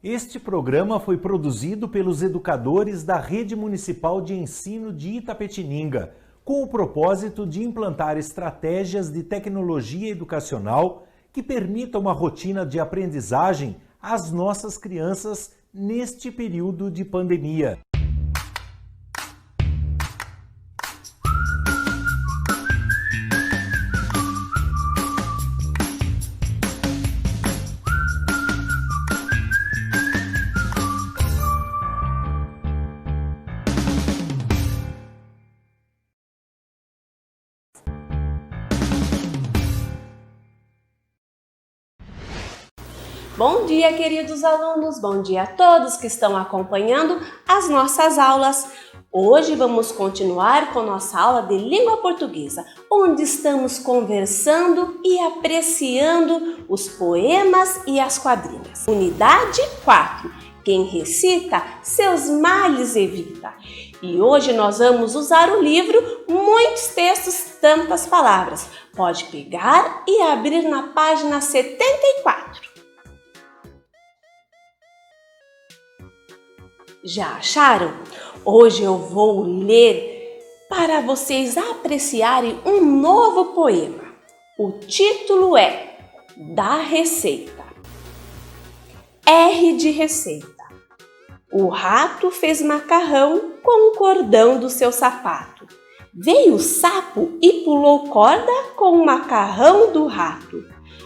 Este programa foi produzido pelos educadores da Rede Municipal de Ensino de Itapetininga, com o propósito de implantar estratégias de tecnologia educacional que permitam uma rotina de aprendizagem às nossas crianças neste período de pandemia. Bom dia, queridos alunos! Bom dia a todos que estão acompanhando as nossas aulas. Hoje vamos continuar com nossa aula de língua portuguesa, onde estamos conversando e apreciando os poemas e as quadrinhas. Unidade 4. Quem recita, seus males evita. E hoje nós vamos usar o livro Muitos Textos, Tantas Palavras. Pode pegar e abrir na página 74. Já acharam? Hoje eu vou ler para vocês apreciarem um novo poema. O título é Da Receita. R de receita. O rato fez macarrão com o cordão do seu sapato. Veio o sapo e pulou corda com o macarrão do rato.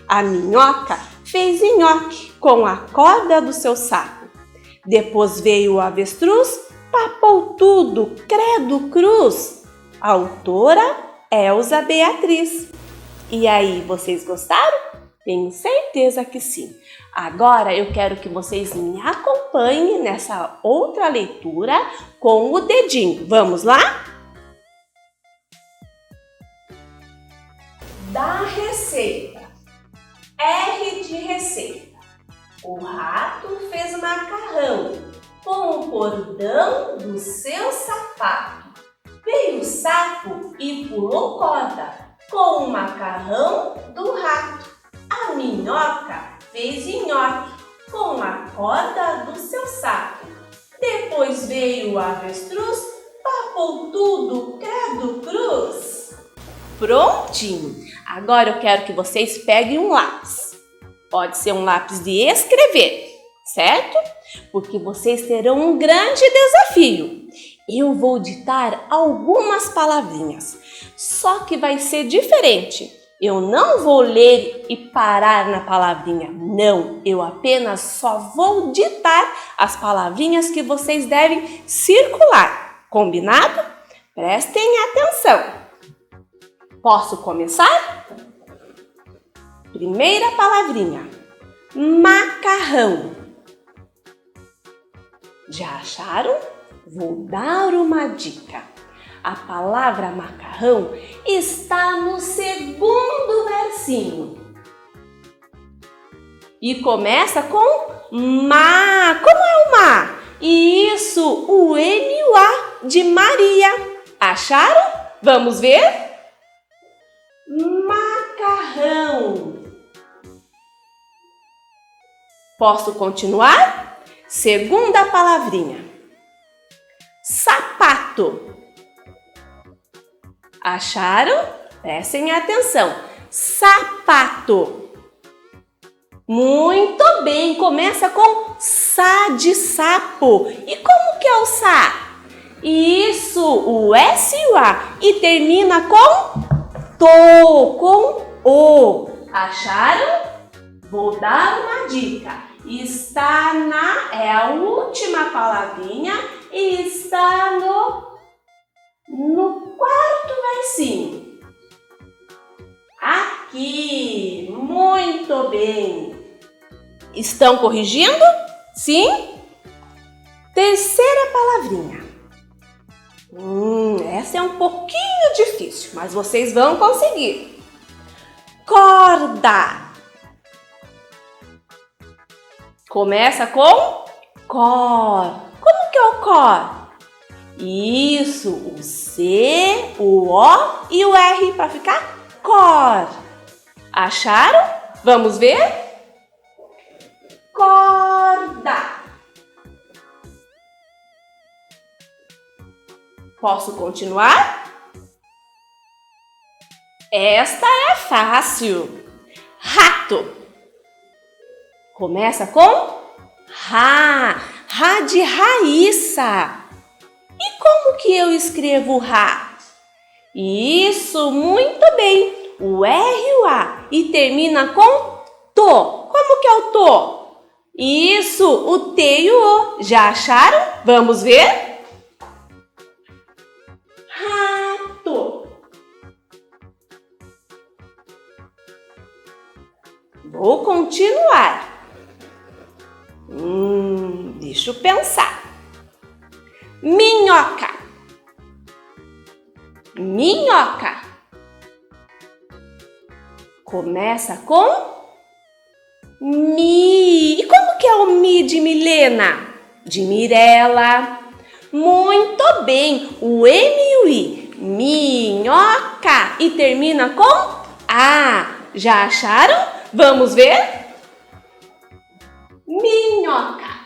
A minhoca fez nhoque com a corda do seu sapo. Depois veio o avestruz, papou tudo, credo cruz. Autora Elza Beatriz. E aí, vocês gostaram? Tenho certeza que sim. Agora eu quero que vocês me acompanhem nessa outra leitura com o dedinho. Vamos lá? Da receita. R de receita. O rato fez macarrão com o cordão do seu sapato. Veio o sapo e pulou corda com o macarrão do rato. A minhoca fez nhoque com a corda do seu sapo. Depois veio o avestruz, papou tudo, credo cruz. Prontinho! Agora eu quero que vocês peguem um lápis. Pode ser um lápis de escrever, certo? Porque vocês terão um grande desafio. Eu vou ditar algumas palavrinhas, só que vai ser diferente. Eu não vou ler e parar na palavrinha, não. Eu apenas só vou ditar as palavrinhas que vocês devem circular. Combinado? Prestem atenção. Posso começar? Primeira palavrinha, macarrão. Já acharam? Vou dar uma dica. A palavra macarrão está no segundo versinho. E começa com ma. Como é o ma? Isso, o M-U-A de Maria. Acharam? Vamos ver? Macarrão. Posso continuar? Segunda palavrinha. Sapato. Acharam? Prestem atenção. Sapato. Muito bem. Começa com sa de sapo. E como que é o sa? Isso, o S e o A. E termina com to, com o. Acharam? Vou dar uma dica. Está é a última palavrinha e está no quarto versinho. Aqui, muito bem. Estão corrigindo? Sim? Terceira palavrinha. Essa é um pouquinho difícil, mas vocês vão conseguir. Corda. Começa com cor. Como que é o cor? Isso, o C, o O e o R para ficar cor. Acharam? Vamos ver? Corda. Posso continuar? Esta é fácil. Rato. Começa com Rá. Rá de Raíssa. E como que eu escrevo Rá? Isso, muito bem. O R e o A. E termina com To. Como que é o To? Isso, o T e o O. Já acharam? Vamos ver? Rato. Vou continuar. Deixa eu pensar. Minhoca. Minhoca. Começa com Mi. E como que é o Mi de Milena? De Mirela. Muito bem. O M e o I. Minhoca. E termina com A. Já acharam? Vamos ver? Minhoca.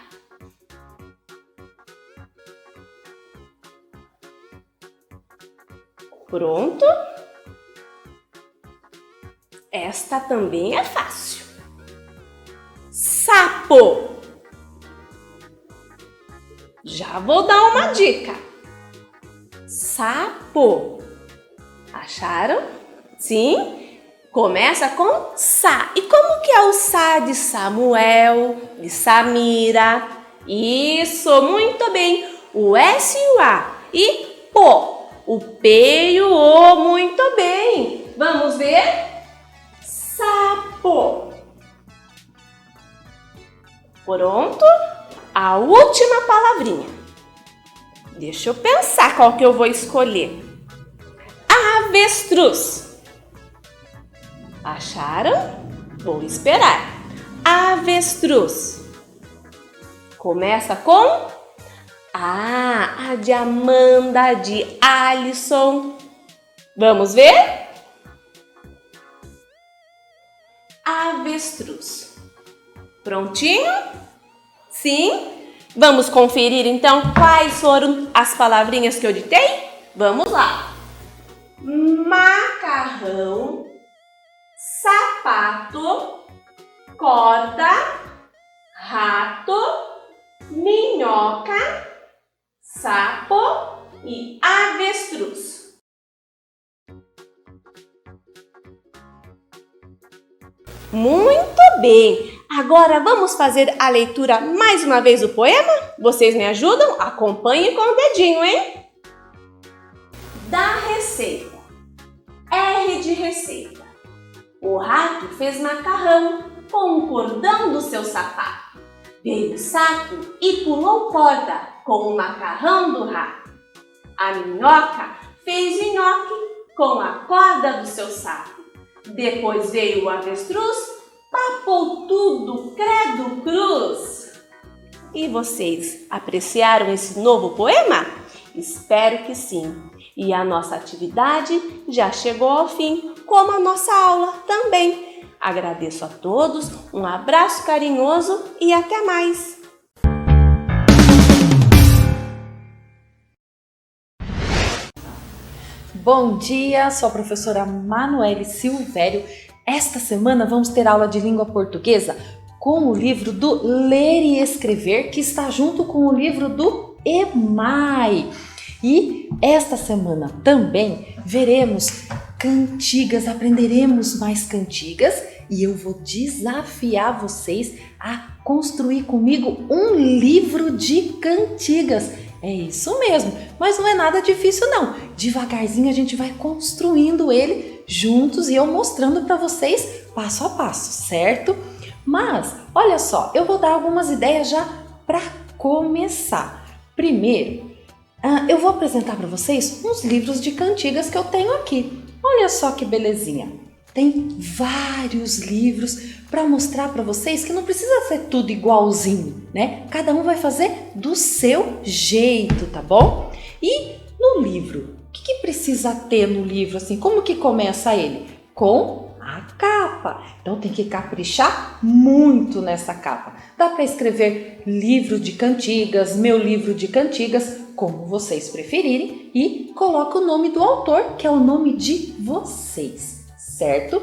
Pronto? Esta também é fácil. Sapo. Já vou dar uma dica. Sapo. Acharam? Sim? Começa com Sá. E como que é o Sá de Samuel, de Samira? Isso, muito bem. O S e o A. E Pô. O P e o O, muito bem. Vamos ver? Sapo. Pronto? A última palavrinha. Deixa eu pensar qual que eu vou escolher. Avestruz. Acharam? Vou esperar. Avestruz. Começa com A de Amanda, de Alisson. Vamos ver? Avestruz. Prontinho? Sim? Vamos conferir então quais foram as palavrinhas que eu ditei? Vamos lá. Macarrão, sapato, corda, rato, minhoca, sapo e avestruz. Muito bem! Agora vamos fazer a leitura mais uma vez do poema? Vocês me ajudam? Acompanhem com o dedinho, hein? Da receita. R de receita. O rato fez macarrão com o cordão do seu sapato. Veio o sapo e pulou corda com o macarrão do rato. A minhoca fez nhoque com a corda do seu sapo. Depois veio o avestruz, papou tudo, credo cruz. E vocês apreciaram esse novo poema? Espero que sim. E a nossa atividade já chegou ao fim, como a nossa aula também. Agradeço a todos, um abraço carinhoso e até mais! Bom dia, sou a professora Manuele Silvério. Esta semana vamos ter aula de língua portuguesa com o livro do Ler e Escrever, que está junto com o livro do EMAI. E esta semana também veremos cantigas, aprenderemos mais cantigas e eu vou desafiar vocês a construir comigo um livro de cantigas. É isso mesmo, mas não é nada difícil não. Devagarzinho a gente vai construindo ele juntos e eu mostrando para vocês passo a passo, certo? Mas, olha só, eu vou dar algumas ideias já para começar. Primeiro, eu vou apresentar para vocês uns livros de cantigas que eu tenho aqui. Olha só que belezinha. Tem vários livros para mostrar para vocês que não precisa ser tudo igualzinho, né? Cada um vai fazer do seu jeito, tá bom? E no livro, o que precisa ter no livro assim? Como que começa ele? Com a capa. Então tem que caprichar muito nessa capa. Dá para escrever livro de cantigas, meu livro de cantigas, como vocês preferirem, e coloca o nome do autor, que é o nome de vocês, certo?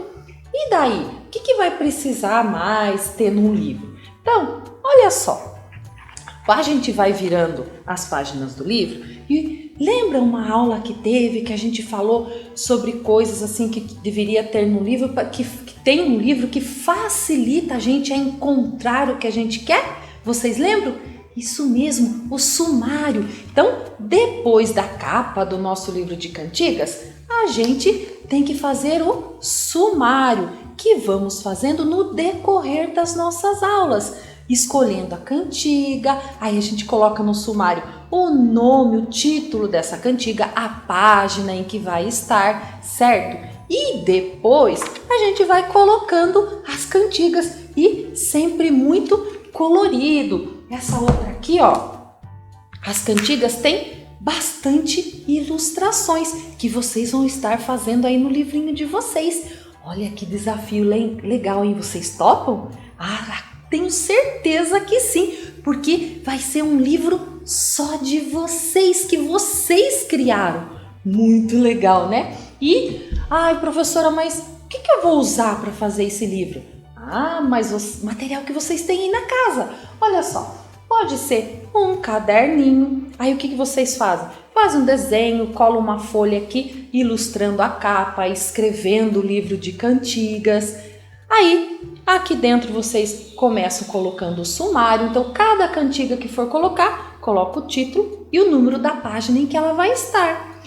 E daí, o que vai precisar mais ter num livro? Então, olha só, a gente vai virando as páginas do livro e lembra uma aula que teve, que a gente falou sobre coisas assim que deveria ter no livro, que tem um livro que facilita a gente a encontrar o que a gente quer? Vocês lembram? Isso mesmo, o sumário. Então, depois da capa do nosso livro de cantigas, a gente tem que fazer o sumário, que vamos fazendo no decorrer das nossas aulas, escolhendo a cantiga. Aí a gente coloca no sumário o nome, o título dessa cantiga, a página em que vai estar, certo? E depois a gente vai colocando as cantigas e sempre muito colorido. Essa outra aqui, ó, as cantigas têm bastante ilustrações que vocês vão estar fazendo aí no livrinho de vocês. Olha que desafio legal, hein? Vocês topam? Ah, tenho certeza que sim, porque vai ser um livro só de vocês, que vocês criaram. Muito legal, né? E, ai, professora, mas o que eu vou usar para fazer esse livro? Ah, mas o material que vocês têm aí na casa. Olha só, pode ser um caderninho. Aí o que vocês fazem? Faz um desenho, cola uma folha aqui, ilustrando a capa, escrevendo o livro de cantigas. Aí, aqui dentro vocês começam colocando o sumário. Então, cada cantiga que for colocar, coloca o título e o número da página em que ela vai estar.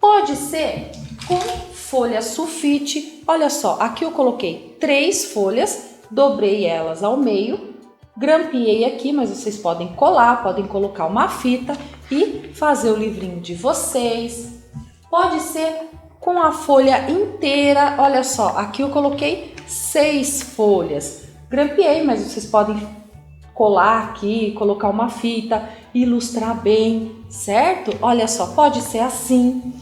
Pode ser com folha sulfite. Olha só, aqui eu coloquei 3 folhas, dobrei elas ao meio, grampeei aqui, mas vocês podem colar, podem colocar uma fita e fazer o livrinho de vocês. Pode ser com a folha inteira. Olha só, aqui eu coloquei 6 folhas, grampeei, mas vocês podem colar aqui, colocar uma fita, ilustrar bem, certo? Olha só, pode ser assim.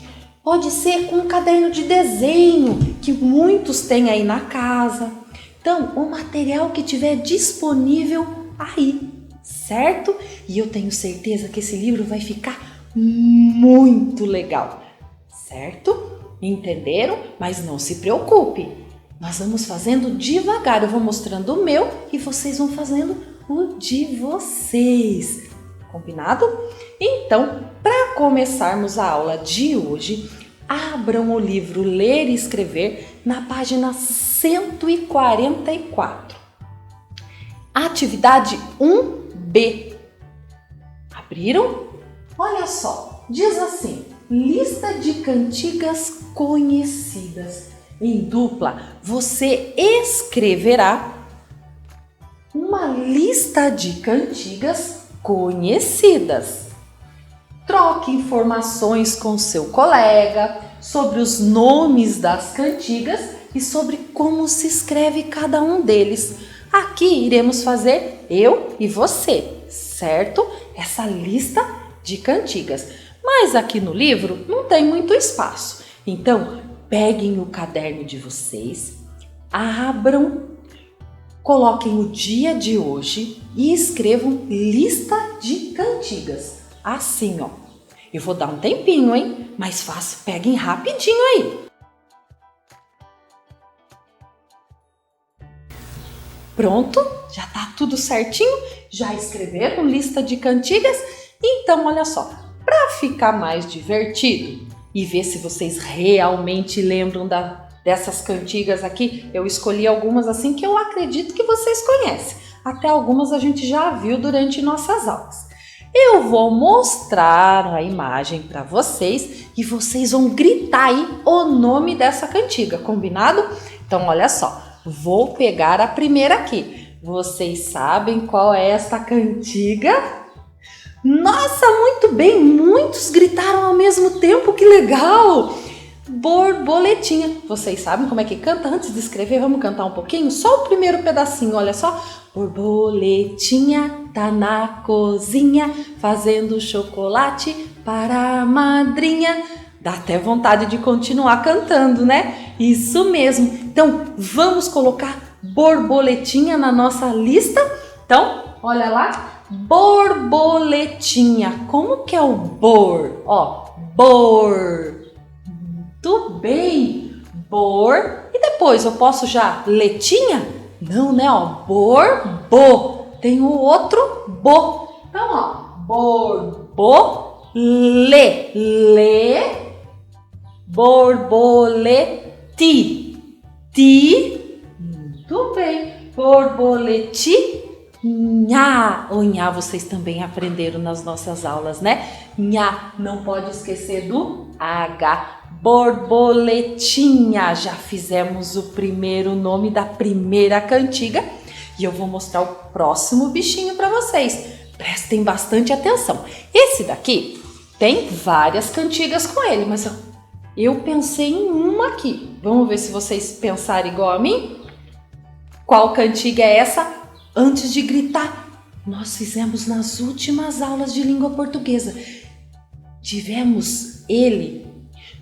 Pode ser com um caderno de desenho, que muitos têm aí na casa. Então, o material que tiver disponível aí, certo? E eu tenho certeza que esse livro vai ficar muito legal, certo? Entenderam? Mas não se preocupe, nós vamos fazendo devagar. Eu vou mostrando o meu e vocês vão fazendo o de vocês. Combinado? Então, para começarmos a aula de hoje, abram o livro Ler e Escrever na página 144. Atividade 1B. Abriram? Olha só, diz assim: lista de cantigas conhecidas. Em dupla, você escreverá uma lista de cantigas conhecidas. Troque informações com seu colega sobre os nomes das cantigas e sobre como se escreve cada um deles. Aqui iremos fazer eu e você, certo? Essa lista de cantigas. Mas aqui no livro não tem muito espaço. Então, peguem o caderno de vocês, abram, coloquem o dia de hoje e escrevam lista de cantigas. Assim, ó. Eu vou dar um tempinho, hein? Mas fácil, peguem rapidinho aí. Pronto? Já tá tudo certinho? Já escreveram lista de cantigas? Então, olha só, para ficar mais divertido e ver se vocês realmente lembram dessas cantigas aqui, eu escolhi algumas assim que eu acredito que vocês conhecem. Até algumas a gente já viu durante nossas aulas. Eu vou mostrar a imagem para vocês e vocês vão gritar aí o nome dessa cantiga, combinado? Então, olha só, vou pegar a primeira aqui. Vocês sabem qual é esta cantiga? Nossa, muito bem! Muitos gritaram ao mesmo tempo, que legal! Borboletinha. Vocês sabem como é que canta? Antes de escrever, vamos cantar um pouquinho? Só o primeiro pedacinho, olha só. Borboletinha tá na cozinha fazendo chocolate para a madrinha. Dá até vontade de continuar cantando, né? Isso mesmo. Então, vamos colocar borboletinha na nossa lista? Então, olha lá. borboletinha. Como que é o bor? Ó, bor. Muito bem. Bor. E depois eu posso já letinha? Não, né? Ó, borbo. Tem o outro bo. Então, ó, borbo, le, borboleti, ti. Muito bem. Borboleti. Nha, o nha vocês também aprenderam nas nossas aulas, né? Nha, não pode esquecer do H. Borboletinha, já fizemos o primeiro nome da primeira cantiga e eu vou mostrar o próximo bichinho para vocês. Prestem bastante atenção. Esse daqui tem várias cantigas com ele, mas eu pensei em uma aqui. Vamos ver se vocês pensaram igual a mim? Qual cantiga é essa? Antes de gritar, nós fizemos nas últimas aulas de língua portuguesa. Tivemos ele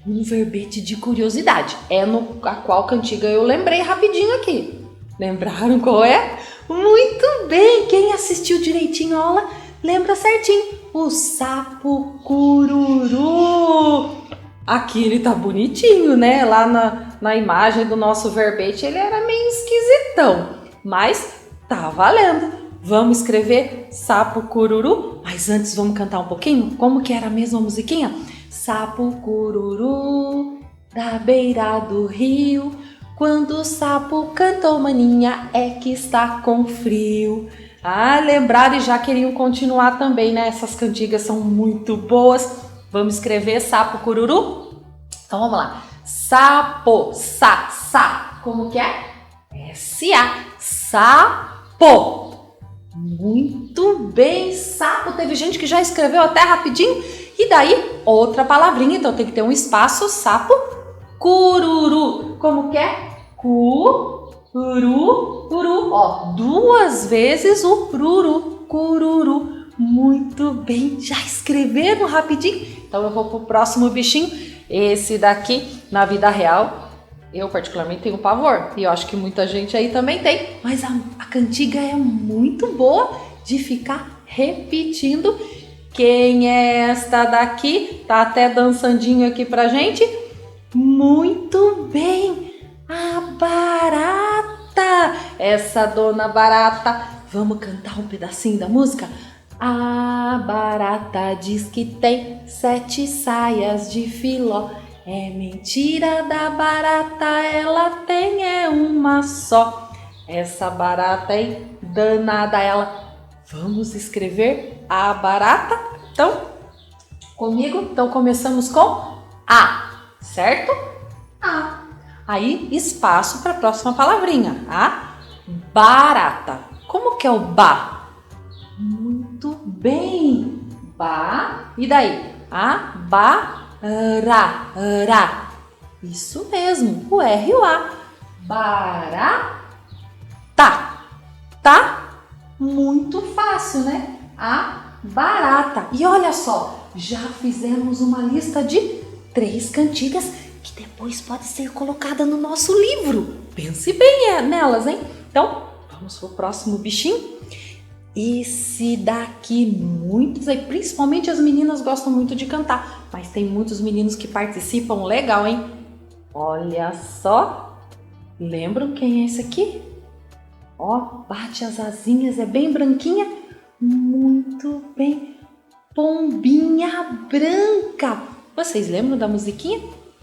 um verbete de curiosidade. É a qual cantiga eu lembrei rapidinho aqui. Lembraram qual é? Muito bem! Quem assistiu direitinho a aula lembra certinho. O sapo cururu. Aqui ele tá bonitinho, né? Lá na imagem do nosso verbete ele era meio esquisitão. Mas tá valendo. Vamos escrever sapo cururu. Mas antes vamos cantar um pouquinho? Como que era a mesma musiquinha? Sapo cururu, da beira do rio, quando o sapo cantou maninha, é que está com frio. Ah, lembraram e já queriam continuar também, né? Essas cantigas são muito boas. Vamos escrever sapo cururu? Então vamos lá. Sapo, sa. Como que é? S-A, sapo. Muito bem, sapo. Teve gente que já escreveu até rapidinho. E daí, outra palavrinha, então tem que ter um espaço, sapo, cururu. Como que é? Cururu. Ó, 2 vezes o pruru, cururu. Muito bem, já escreveram rapidinho? Então eu vou pro próximo bichinho. Esse daqui, na vida real, eu particularmente tenho pavor. E eu acho que muita gente aí também tem. Mas a cantiga é muito boa de ficar repetindo. Quem é esta daqui? Tá até dançandinho aqui pra gente. Muito bem, a barata. Essa dona barata. Vamos cantar um pedacinho da música? A barata diz que tem 7 saias de filó. É mentira da barata, ela tem uma só. Essa barata é danada ela. Vamos escrever a barata? Então, comigo? Então, começamos com A, certo? A. Aí, espaço para a próxima palavrinha. A barata. Como que é o ba? Muito bem. Ba. E daí? A bará. Isso mesmo. O R e o A. Barata. Tá? Muito fácil, né? A barata. E olha só, já fizemos uma lista de 3 cantigas que depois pode ser colocada no nosso livro. Pense bem nelas, hein? Então, vamos pro próximo bichinho. Esse daqui, muitos aí, principalmente as meninas gostam muito de cantar, mas tem muitos meninos que participam, legal, hein? Olha só, lembram quem é esse aqui? Ó, bate as asinhas, é bem branquinha. Muito bem. Pombinha branca. Vocês lembram da musiquinha?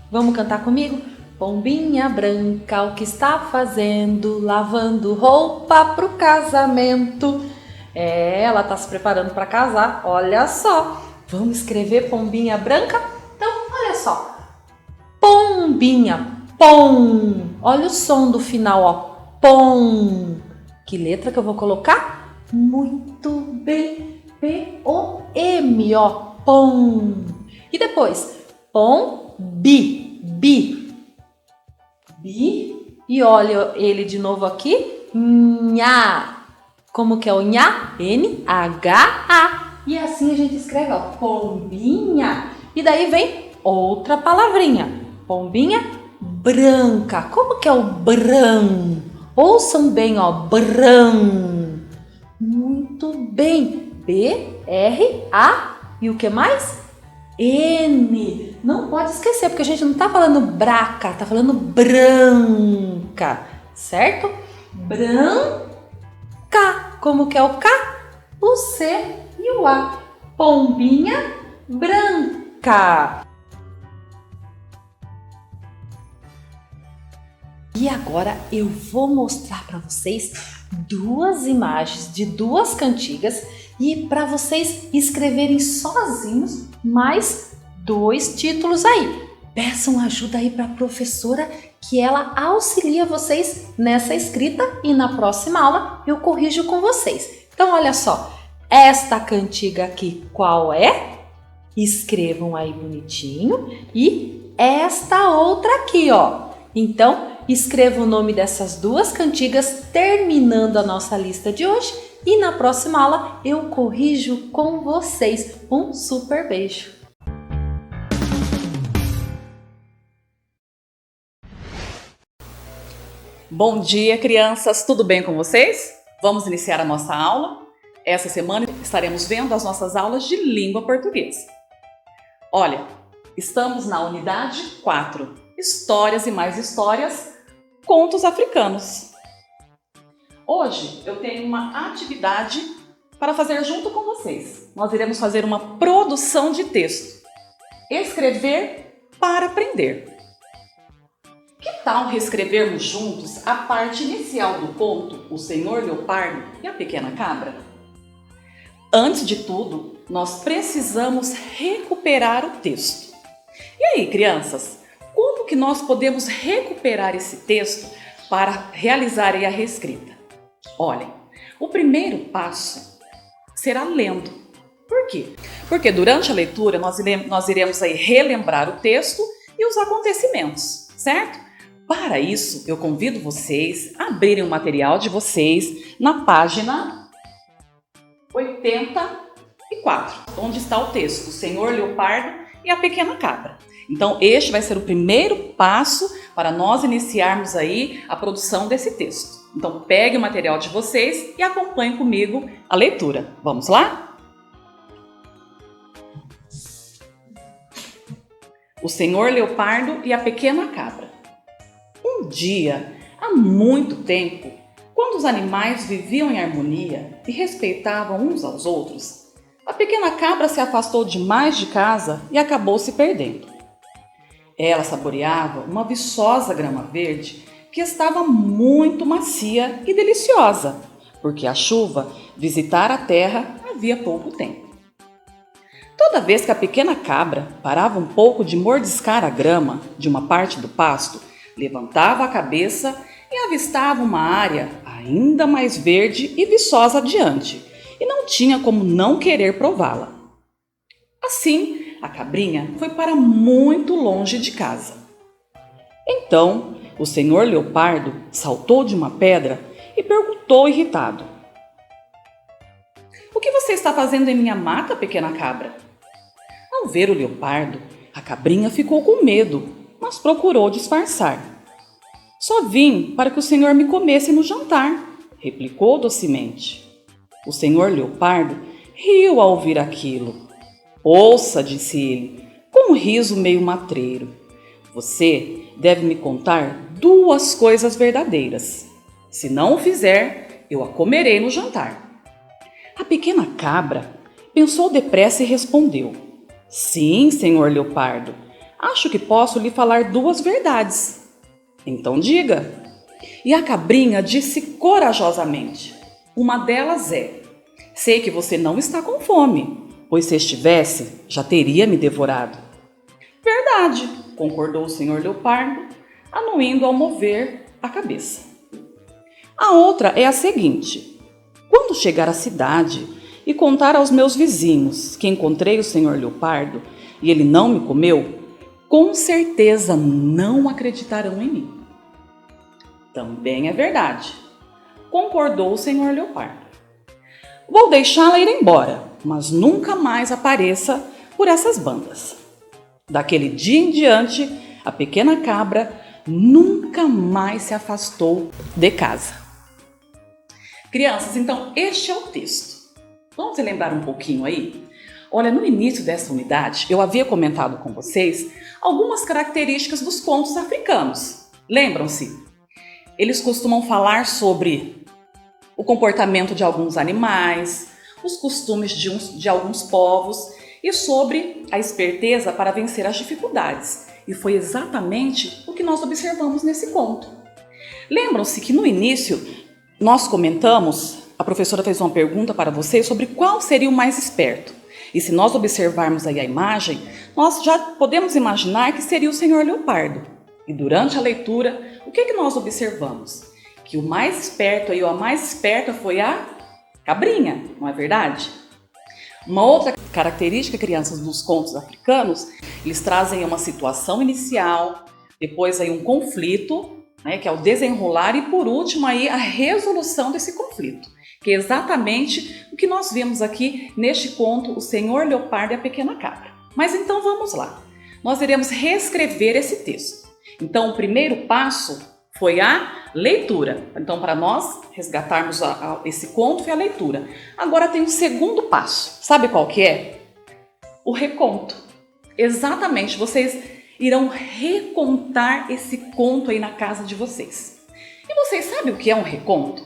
Vamos cantar comigo? Pombinha branca, o que está fazendo? Lavando roupa pro casamento. Ela tá se preparando para casar. Olha só. Vamos escrever pombinha branca? Então, olha só. Pombinha, pom. Olha o som do final, ó. Pom. Que letra que eu vou colocar? Muito bem. P-O-M, ó. Pom. E depois? Pom, bi. E olha ele de novo aqui. Nha. Como que é o nha? N-H-A. E assim a gente escreve, ó. Pombinha. E daí vem outra palavrinha. Pombinha branca. Como que é o bran? Ouçam bem, ó. Bran. Muito bem. B-R-A e o que mais? N. Não pode esquecer, porque a gente não está falando braca, está falando branca, certo? Branca. Como que é o K? O C e o A. Pombinha branca. E agora eu vou mostrar para vocês duas imagens de duas cantigas e para vocês escreverem sozinhos mais 2 títulos aí. Peçam ajuda aí para a professora que ela auxilia vocês nessa escrita e na próxima aula eu corrijo com vocês. Então olha só, esta cantiga aqui qual é? Escrevam aí bonitinho e esta outra aqui, ó. Então escreva o nome dessas duas cantigas terminando a nossa lista de hoje e na próxima aula eu corrijo com vocês. Um super beijo! Bom dia, crianças! Tudo bem com vocês? Vamos iniciar a nossa aula. Essa semana estaremos vendo as nossas aulas de língua portuguesa. Olha, estamos na unidade 4, Histórias e mais histórias, contos africanos. Hoje eu tenho uma atividade para fazer junto com vocês. Nós iremos fazer uma produção de texto. Escrever para aprender. Que tal reescrevermos juntos a parte inicial do conto O Senhor Leopardo e a Pequena Cabra? Antes de tudo, nós precisamos recuperar o texto. E aí, crianças, como que nós podemos recuperar esse texto para realizar a reescrita? Olhem, o primeiro passo será lendo. Por quê? Porque durante a leitura nós iremos aí relembrar o texto e os acontecimentos, certo? Para isso, eu convido vocês a abrirem o material de vocês na página 84, onde está o texto, O Senhor Leopardo e a Pequena Cabra. Então, este vai ser o primeiro passo para nós iniciarmos aí a produção desse texto. Então, pegue o material de vocês e acompanhe comigo a leitura. Vamos lá? O Senhor Leopardo e a Pequena Cabra. Um dia, há muito tempo, quando os animais viviam em harmonia e respeitavam uns aos outros, a pequena cabra se afastou demais de casa e acabou se perdendo. Ela saboreava uma viçosa grama verde que estava muito macia e deliciosa, porque a chuva visitara a terra havia pouco tempo. Toda vez que a pequena cabra parava um pouco de mordiscar a grama de uma parte do pasto, levantava a cabeça e avistava uma área ainda mais verde e viçosa adiante, e não tinha como não querer prová-la. Assim, a cabrinha foi para muito longe de casa. Então, o senhor Leopardo saltou de uma pedra e perguntou irritado: "O que você está fazendo em minha mata, pequena cabra?" Ao ver o leopardo, a cabrinha ficou com medo, mas procurou disfarçar. "Só vim para que o senhor me comesse no jantar", replicou docemente. O senhor Leopardo riu ao ouvir aquilo. "Ouça", disse ele, com um riso meio matreiro, "você deve me contar 2 coisas verdadeiras. Se não o fizer, eu a comerei no jantar." A pequena cabra pensou depressa e respondeu: "Sim, senhor Leopardo, acho que posso lhe falar 2 verdades." "Então diga." E a cabrinha disse corajosamente: "Uma delas é: sei que você não está com fome, pois se estivesse, já teria me devorado." "Verdade", concordou o senhor Leopardo, anuindo ao mover a cabeça. "A outra é a seguinte: quando chegar à cidade e contar aos meus vizinhos que encontrei o senhor Leopardo e ele não me comeu, com certeza não acreditarão em mim." "Também é verdade", concordou o senhor Leopardo. "Vou deixá-la ir embora, mas nunca mais apareça por essas bandas." Daquele dia em diante, a pequena cabra nunca mais se afastou de casa. Crianças, então este é o texto. Vamos relembrar um pouquinho aí? Olha, no início dessa unidade, eu havia comentado com vocês algumas características dos contos africanos. Lembram-se? Eles costumam falar sobre o comportamento de alguns animais, os costumes de alguns povos e sobre a esperteza para vencer as dificuldades. E foi exatamente o que nós observamos nesse conto. Lembram-se que no início nós comentamos, a professora fez uma pergunta para vocês sobre qual seria o mais esperto. E se nós observarmos aí a imagem, nós já podemos imaginar que seria o Senhor Leopardo. E durante a leitura, o que nós observamos? Que o mais esperto aí, ou a mais esperta foi a cabrinha, não é verdade? Uma outra característica, crianças, dos contos africanos, eles trazem uma situação inicial, depois aí um conflito, né, que é o desenrolar, e por último aí a resolução desse conflito, que é exatamente o que nós vimos aqui neste conto, O Senhor Leopardo e a Pequena Cabra. Mas então vamos lá, nós iremos reescrever esse texto. Então o primeiro passo foi a leitura. Então, para nós resgatarmos esse conto, foi a leitura. Agora tem um segundo passo. Sabe qual que é? O reconto. Exatamente, vocês irão recontar esse conto aí na casa de vocês. E vocês sabem o que é um reconto?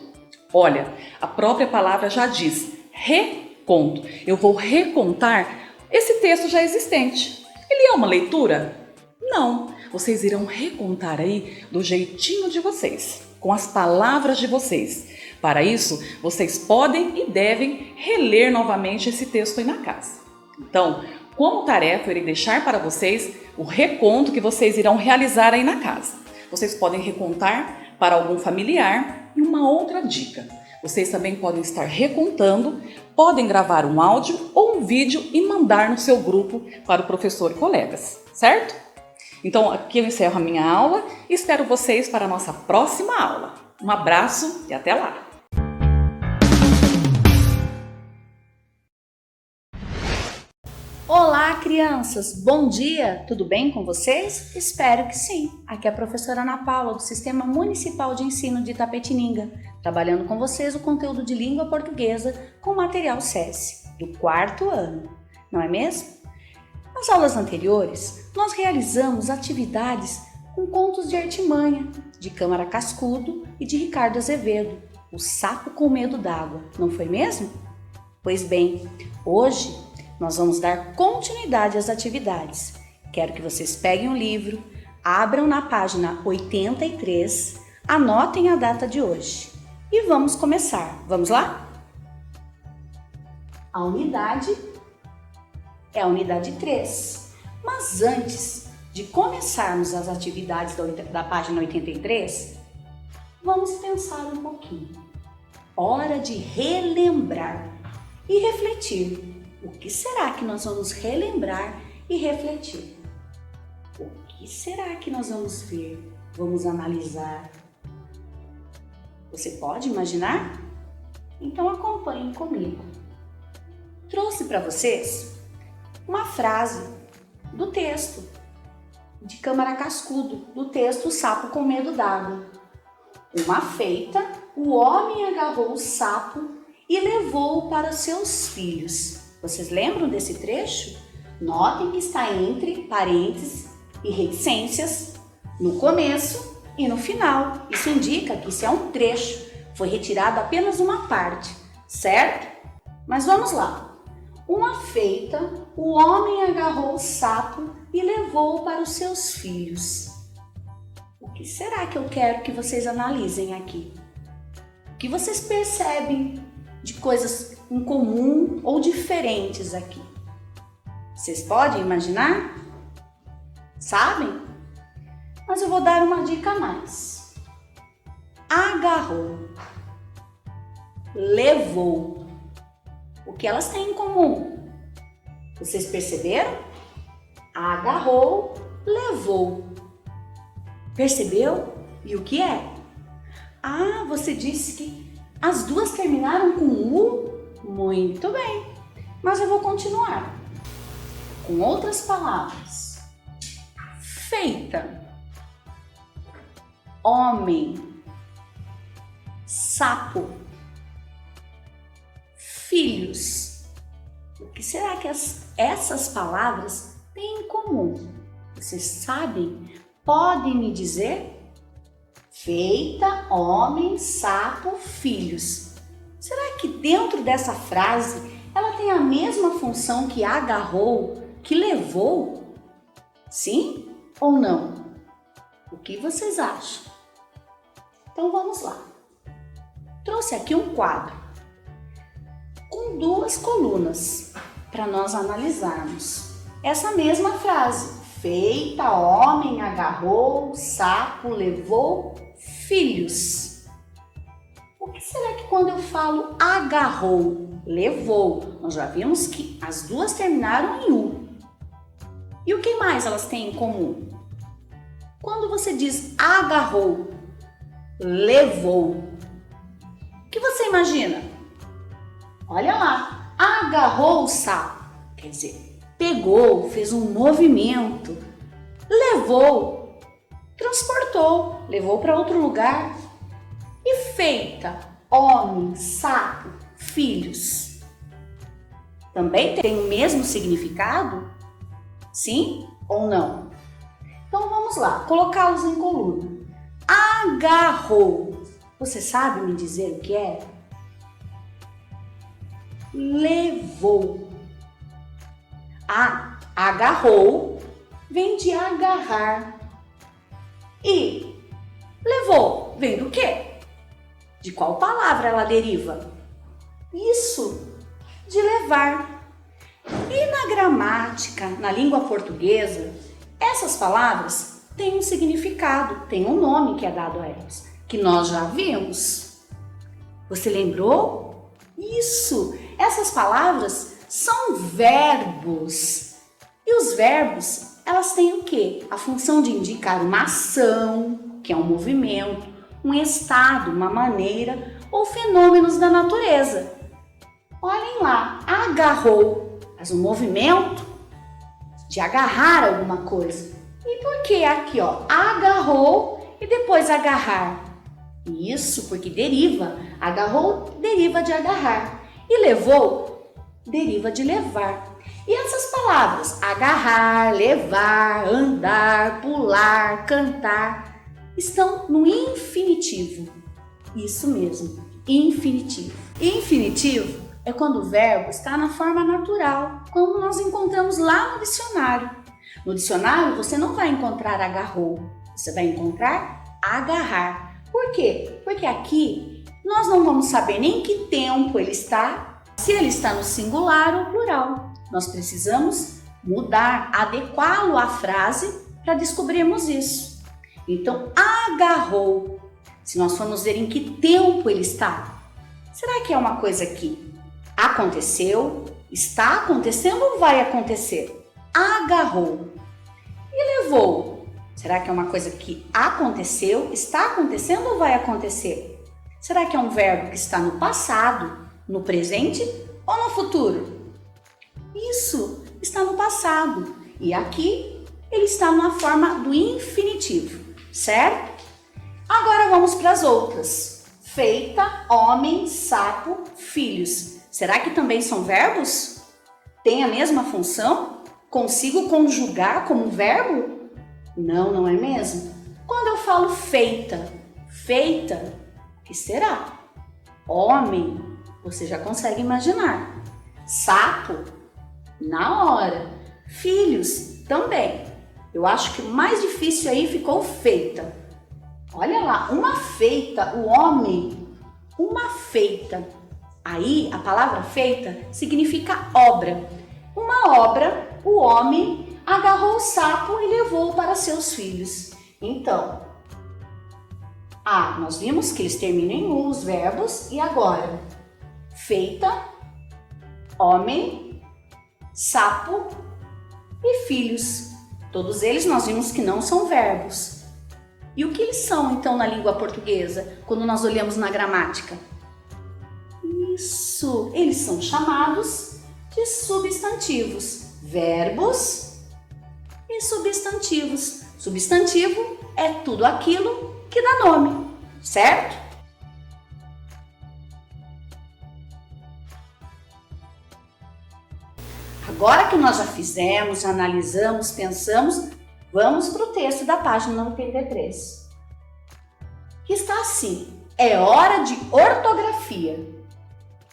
Olha, a própria palavra já diz, reconto. Eu vou recontar esse texto já existente. Ele é uma leitura? Não. Vocês irão recontar aí do jeitinho de vocês, com as palavras de vocês. Para isso, vocês podem e devem reler novamente esse texto aí na casa. Então, como tarefa, eu irei deixar para vocês o reconto que vocês irão realizar aí na casa. Vocês podem recontar para algum familiar. E uma outra dica, vocês também podem estar recontando, podem gravar um áudio ou um vídeo e mandar no seu grupo para o professor e colegas, certo? Então, aqui eu encerro a minha aula e espero vocês para a nossa próxima aula. Um abraço e até lá! Olá, crianças! Bom dia! Tudo bem com vocês? Espero que sim! Aqui é a professora Ana Paula, do Sistema Municipal de Ensino de Itapetininga, trabalhando com vocês o conteúdo de língua portuguesa com material SESI, do 4º ano, não é mesmo? Nas aulas anteriores, nós realizamos atividades com contos de artimanha, de Câmara Cascudo e de Ricardo Azevedo, O Sapo com Medo d'Água, não foi mesmo? Pois bem, hoje nós vamos dar continuidade às atividades. Quero que vocês peguem o livro, abram na página 83, anotem a data de hoje e vamos começar. Vamos lá? A unidade é a unidade 3. Mas antes de começarmos as atividades da página 83, vamos pensar um pouquinho. Hora de relembrar e refletir. O que será que nós vamos relembrar e refletir? O que será que nós vamos ver? Vamos analisar? Você pode imaginar? Então acompanhem comigo. Trouxe para vocês uma frase do texto de Câmara Cascudo, do texto O Sapo com Medo d'Água. Uma feita, o homem agarrou o sapo e levou-o para seus filhos. Vocês lembram desse trecho? Notem que está entre parênteses e reticências no começo e no final. Isso indica que isso é um trecho, foi retirado apenas uma parte, certo? Mas vamos lá. Uma feita, o homem agarrou o sapo e levou-o para os seus filhos. O que será que eu quero que vocês analisem aqui? O que vocês percebem de coisas em comum ou diferentes aqui? Vocês podem imaginar? Sabem? Mas eu vou dar uma dica a mais. Agarrou, levou. O que elas têm em comum? Vocês perceberam? Agarrou, levou. Percebeu? E o que é? Ah, você disse que as duas terminaram com U? Muito bem, mas eu vou continuar com outras palavras. Feita, homem, sapo, filhos. O que será que essas palavras têm em comum? Vocês sabem? Podem me dizer? Feita, homem, sapo, filhos. Será que dentro dessa frase ela tem a mesma função que agarrou, que levou? Sim ou não? O que vocês acham? Então vamos lá. Trouxe aqui um quadro com 2 colunas para nós analisarmos essa mesma frase. Feita, homem, agarrou, sapo, levou, filhos. O que será que quando eu falo agarrou, levou, nós já vimos que as 2 terminaram em U. E o que mais elas têm em comum? Quando você diz agarrou, levou, o que você imagina? Olha lá, agarrou o sapo, quer dizer, pegou, fez um movimento, levou, transportou, levou para outro lugar. E feita, homem, sapo, filhos, também tem o mesmo significado? Sim ou não? Então vamos lá, colocá-los em coluna. Agarrou, você sabe me dizer o que é? Levou. Agarrou vem de agarrar. E levou vem do quê? De qual palavra ela deriva? Isso, de levar. E na gramática, na língua portuguesa, essas palavras têm um significado, têm um nome que é dado a elas, que nós já vimos. Você lembrou? Isso, essas palavras são verbos. E os verbos, elas têm o quê? A função de indicar uma ação, que é um movimento, um estado, uma maneira ou fenômenos da natureza. Olhem lá, agarrou, faz um movimento de agarrar alguma coisa. E por que aqui, ó, agarrou e depois agarrar? Isso, porque deriva, agarrou deriva de agarrar e levou deriva de levar. E essas palavras, agarrar, levar, andar, pular, cantar, estão no infinitivo. Isso mesmo, infinitivo. Infinitivo é quando o verbo está na forma natural, como nós encontramos lá no dicionário. No dicionário você não vai encontrar agarrou, você vai encontrar agarrar. Por quê? Porque aqui nós não vamos saber nem que tempo ele está, se ele está no singular ou plural. Nós precisamos mudar, adequá-lo à frase para descobrirmos isso. Então, agarrou. Se nós formos ver em que tempo ele está, será que é uma coisa que aconteceu, está acontecendo ou vai acontecer? Agarrou. E levou. Será que é uma coisa que aconteceu, está acontecendo ou vai acontecer? Será que é um verbo que está no passado, no presente ou no futuro? Isso, está no passado. E aqui ele está na forma do infinitivo, certo? Agora vamos para as outras. Feita, homem, sapo, filhos. Será que também são verbos? Tem a mesma função? Consigo conjugar como verbo? Não, não é mesmo? Quando eu falo feita, feita, o que será? Homem, você já consegue imaginar. Sapo, na hora. Filhos, também. Eu acho que o mais difícil aí ficou feita. Olha lá, uma feita, o homem, uma feita. Aí, a palavra feita significa obra. Uma obra, o homem agarrou o sapo e levou para seus filhos. Então, nós vimos que eles terminam em U, os verbos, e agora? Feita, homem, sapo e filhos. Todos eles nós vimos que não são verbos. E o que eles são, então, na língua portuguesa, quando nós olhamos na gramática? Isso, eles são chamados de substantivos. Verbos e substantivos. Substantivo é tudo aquilo que dá nome, certo? Agora que nós já fizemos, já analisamos, pensamos, vamos para o texto da página 93. Que está assim: é hora de ortografia.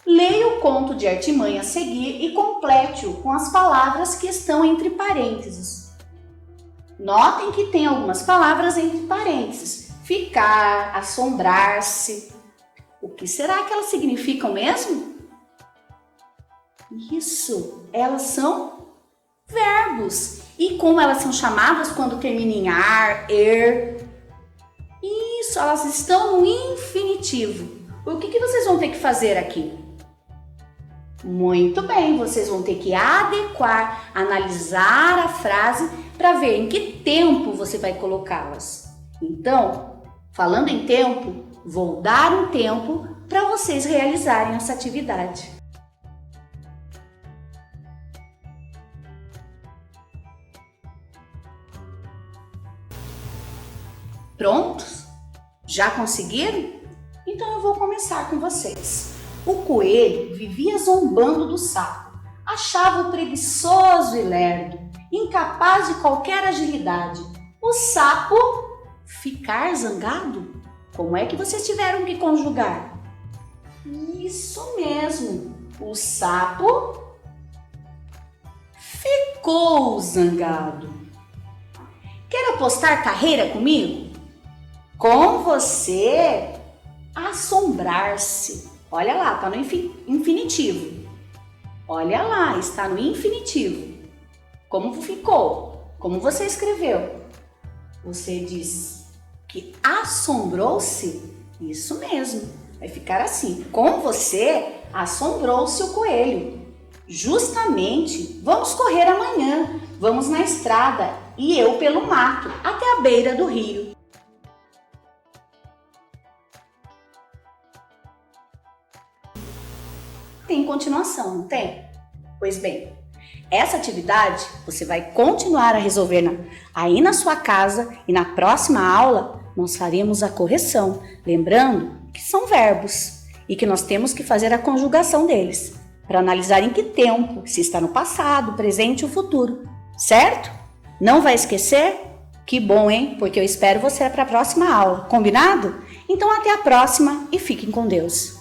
Leia o conto de artimanha a seguir e complete-o com as palavras que estão entre parênteses. Notem que tem algumas palavras entre parênteses. Ficar, assombrar-se. O que será que elas significam mesmo? Isso, elas são verbos. E como elas são chamadas quando terminam em ar, Isso, elas estão no infinitivo. O que vocês vão ter que fazer aqui? Muito bem, vocês vão ter que adequar, analisar a frase para ver em que tempo você vai colocá-las. Então, falando em tempo, vou dar um tempo para vocês realizarem essa atividade. Prontos? Já conseguiram? Então eu vou começar com vocês. O coelho vivia zombando do sapo, achava-o preguiçoso e lerdo, incapaz de qualquer agilidade. O sapo ficar zangado? Como é que vocês tiveram que conjugar? Isso mesmo, o sapo ficou zangado. Quer apostar carreira comigo? Com você, assombrar-se. Olha lá, está no infinitivo. Olha lá, está no infinitivo. Como ficou? Como você escreveu? Você diz que assombrou-se? Isso mesmo. Vai ficar assim. Com você, assombrou-se o coelho. Justamente, vamos correr amanhã. Vamos na estrada e eu pelo mato, até a beira do rio. Tem continuação, não tem? Pois bem, essa atividade você vai continuar a resolver aí na sua casa e na próxima aula nós faremos a correção, lembrando que são verbos e que nós temos que fazer a conjugação deles para analisar em que tempo, se está no passado, presente ou futuro, certo? Não vai esquecer? Que bom, hein? Porque eu espero você para a próxima aula, combinado? Então até a próxima e fiquem com Deus.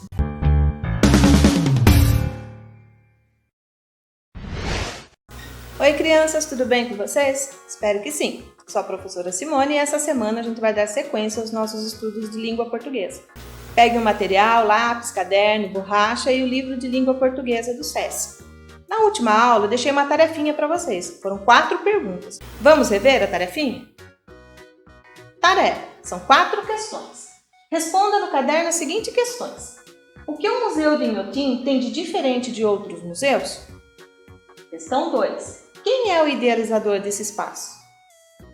Oi crianças, tudo bem com vocês? Espero que sim. Sou a professora Simone e essa semana a gente vai dar sequência aos nossos estudos de língua portuguesa. Pegue o material, lápis, caderno, borracha e o livro de língua portuguesa do SESC. Na última aula eu deixei uma tarefinha para vocês, foram 4 perguntas. Vamos rever a tarefinha? Tarefa, são 4 questões. Responda no caderno as seguintes questões. O que o Museu de Inhotim tem de diferente de outros museus? Questão 2. Quem é o idealizador desse espaço?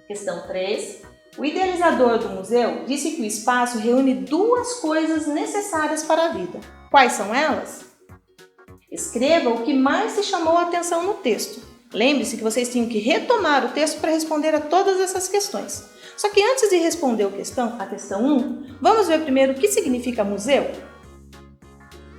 Questão 3. O idealizador do museu disse que o espaço reúne 2 coisas necessárias para a vida. Quais são elas? Escreva o que mais te chamou a atenção no texto. Lembre-se que vocês tinham que retomar o texto para responder a todas essas questões. Só que antes de responder a questão 1, vamos ver primeiro o que significa museu?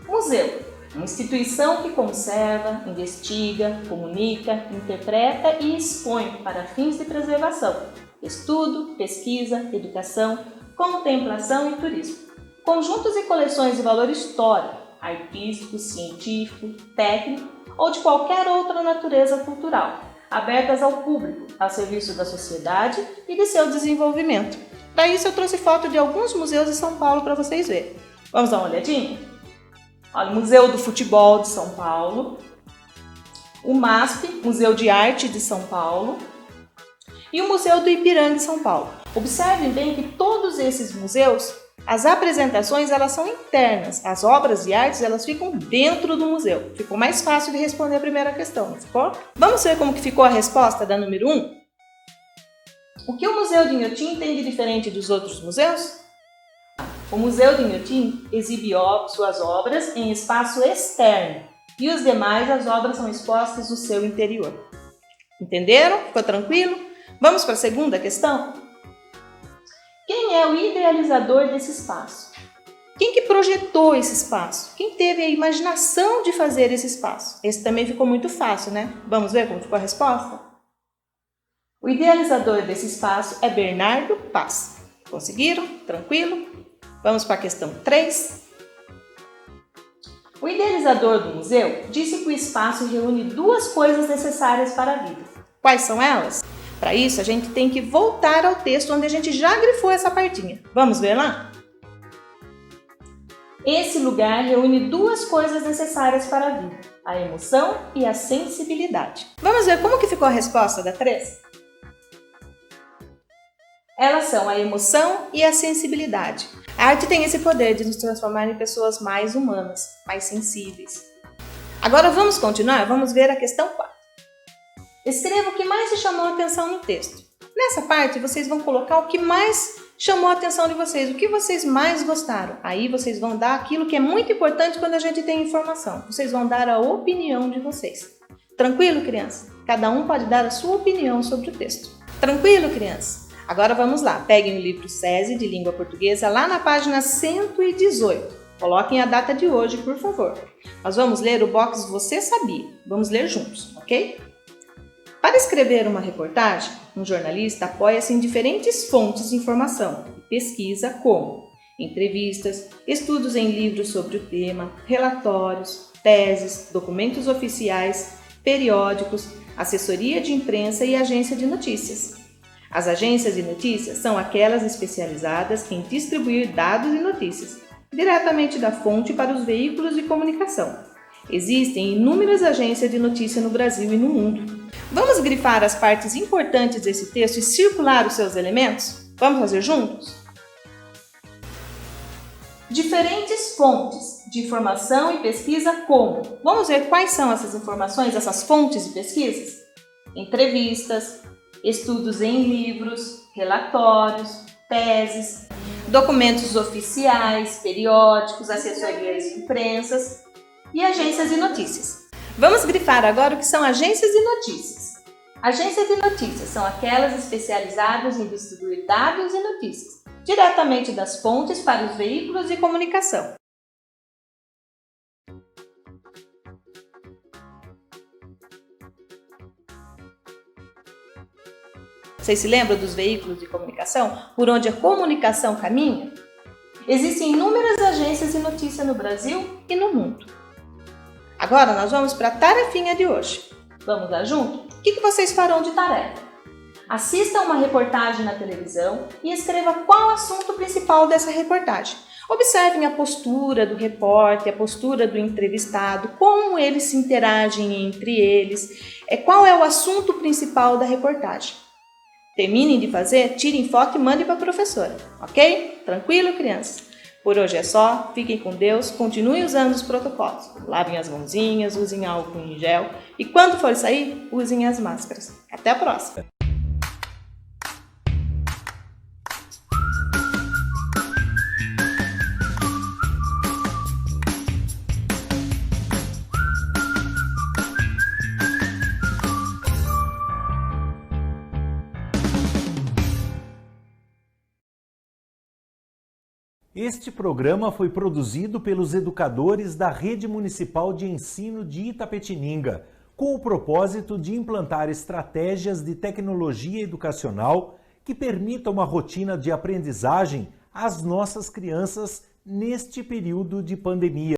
Museu. Uma instituição que conserva, investiga, comunica, interpreta e expõe para fins de preservação, estudo, pesquisa, educação, contemplação e turismo. Conjuntos e coleções de valor histórico, artístico, científico, técnico ou de qualquer outra natureza cultural, abertas ao público, ao serviço da sociedade e de seu desenvolvimento. Para isso eu trouxe foto de alguns museus de São Paulo para vocês verem. Vamos dar uma olhadinha? Olha, o Museu do Futebol de São Paulo, o MASP, Museu de Arte de São Paulo, e o Museu do Ipiranga de São Paulo. Observem bem que todos esses museus, as apresentações elas são internas, as obras de artes elas ficam dentro do museu. Ficou mais fácil de responder a primeira questão, não ficou? Vamos ver como que ficou a resposta da número 1? O que o Museu de Inhotim tem de diferente dos outros museus? O Museu de Inhotim exibe suas obras em espaço externo e os demais as obras são expostas no seu interior. Entenderam? Ficou tranquilo? Vamos para a segunda questão? Quem é o idealizador desse espaço? Quem que projetou esse espaço? Quem teve a imaginação de fazer esse espaço? Esse também ficou muito fácil, né? Vamos ver como ficou a resposta? O idealizador desse espaço é Bernardo Paz. Conseguiram? Tranquilo? Vamos para a questão 3. O idealizador do museu disse que o espaço reúne duas coisas necessárias para a vida. Quais são elas? Para isso, a gente tem que voltar ao texto onde a gente já grifou essa partinha. Vamos ver lá? Esse lugar reúne duas coisas necessárias para a vida, a emoção e a sensibilidade. Vamos ver como que ficou a resposta da 3? Elas são a emoção e a sensibilidade. A arte tem esse poder de nos transformar em pessoas mais humanas, mais sensíveis. Agora vamos continuar? Vamos ver a questão 4. Escreva o que mais te chamou a atenção no texto. Nessa parte, vocês vão colocar o que mais chamou a atenção de vocês, o que vocês mais gostaram. Aí vocês vão dar aquilo que é muito importante quando a gente tem informação. Vocês vão dar a opinião de vocês. Tranquilo, criança? Cada um pode dar a sua opinião sobre o texto. Tranquilo, criança? Agora vamos lá, peguem o livro SESI de Língua Portuguesa lá na página 118. Coloquem a data de hoje, por favor. Nós vamos ler o box Você Sabia. Vamos ler juntos, ok? Para escrever uma reportagem, um jornalista apoia-se em diferentes fontes de informação e pesquisa como entrevistas, estudos em livros sobre o tema, relatórios, teses, documentos oficiais, periódicos, assessoria de imprensa e agência de notícias. As agências de notícias são aquelas especializadas em distribuir dados e notícias, diretamente da fonte para os veículos de comunicação. Existem inúmeras agências de notícia no Brasil e no mundo. Vamos grifar as partes importantes desse texto e circular os seus elementos? Vamos fazer juntos? Diferentes fontes de informação e pesquisa como? Vamos ver quais são essas informações, essas fontes de pesquisas? Entrevistas, estudos em livros, relatórios, teses, documentos oficiais, periódicos, assessorias de imprensas e agências de notícias. Vamos grifar agora o que são agências de notícias. Agências de notícias são aquelas especializadas em distribuir dados e notícias, diretamente das fontes para os veículos de comunicação. Vocês se lembram dos veículos de comunicação? Por onde a comunicação caminha? Existem inúmeras agências de notícia no Brasil e no mundo. Agora nós vamos para a tarefinha de hoje. Vamos lá junto? O que vocês farão de tarefa? Assistam uma reportagem na televisão e escreva qual o assunto principal dessa reportagem. Observem a postura do repórter, a postura do entrevistado, como eles se interagem entre eles, qual é o assunto principal da reportagem. Terminem de fazer, tirem foto e mandem para a professora, ok? Tranquilo, crianças? Por hoje é só, fiquem com Deus, continuem usando os protocolos. Lavem as mãozinhas, usem álcool em gel e quando for sair, usem as máscaras. Até a próxima! Este programa foi produzido pelos educadores da Rede Municipal de Ensino de Itapetininga, com o propósito de implantar estratégias de tecnologia educacional que permitam uma rotina de aprendizagem às nossas crianças neste período de pandemia.